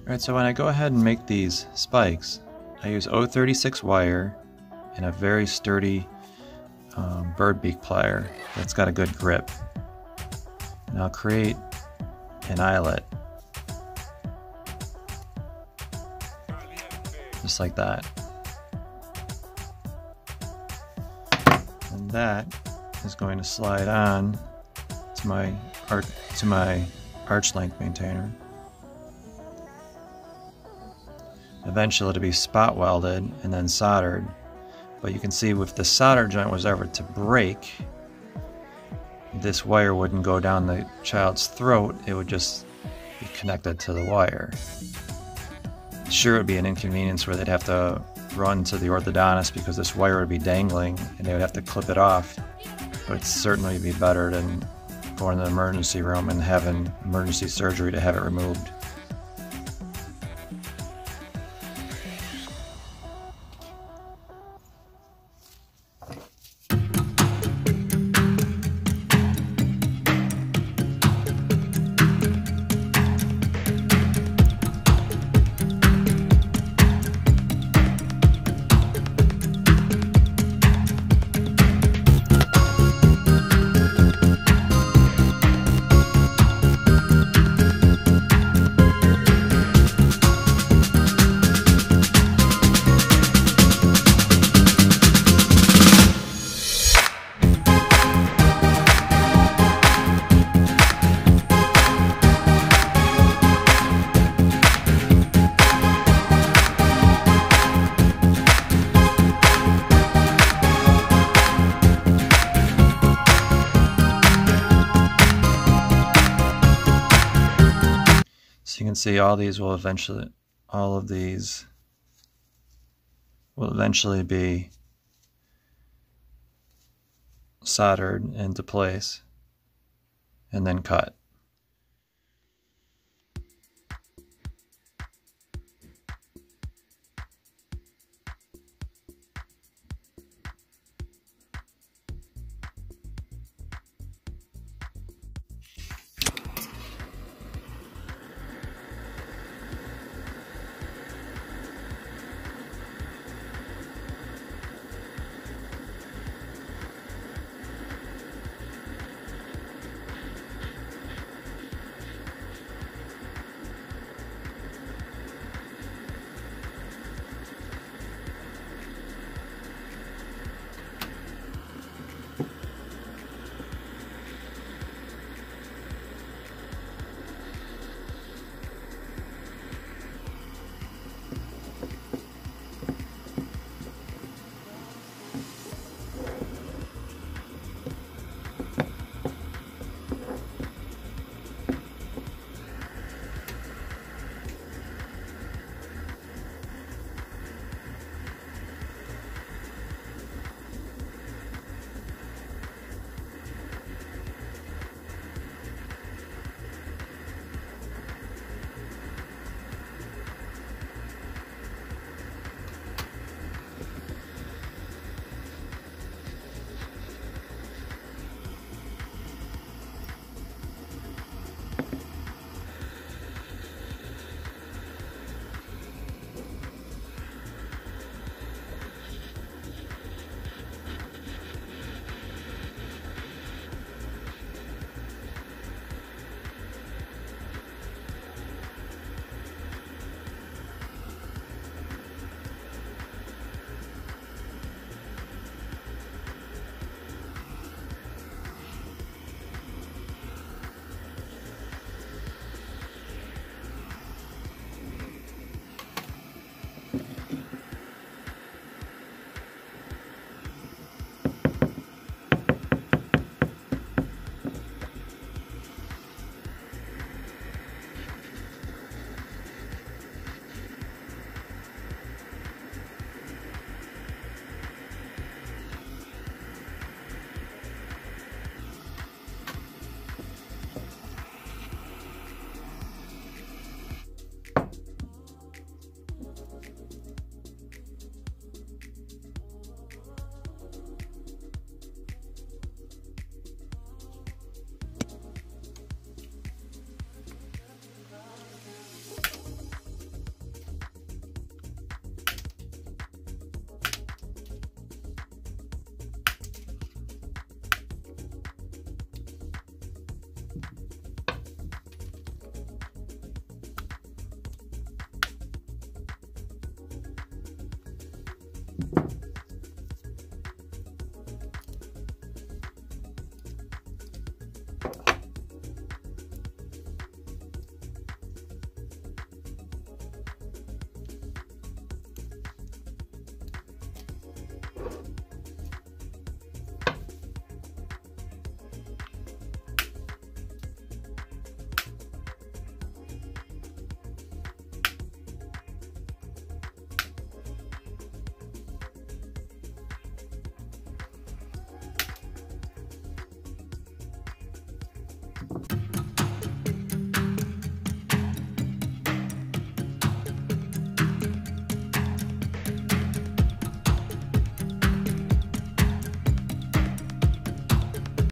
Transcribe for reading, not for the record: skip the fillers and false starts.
Alright, so when I go ahead and make these spikes, I use 036 wire and a very sturdy bird beak plier that's got a good grip. And I'll create an eyelet, just like that. And that is going to slide on to my arch length maintainer. Eventually it'll be spot welded and then soldered, but you can see if the solder joint was ever to break, this wire wouldn't go down the child's throat, it would just be connected to the wire. Sure, it would be an inconvenience where they'd have to run to the orthodontist because this wire would be dangling and they would have to clip it off, but it'd certainly be better than going to the emergency room and having emergency surgery to have it removed. So you can see all of these will eventually be soldered into place and then cut.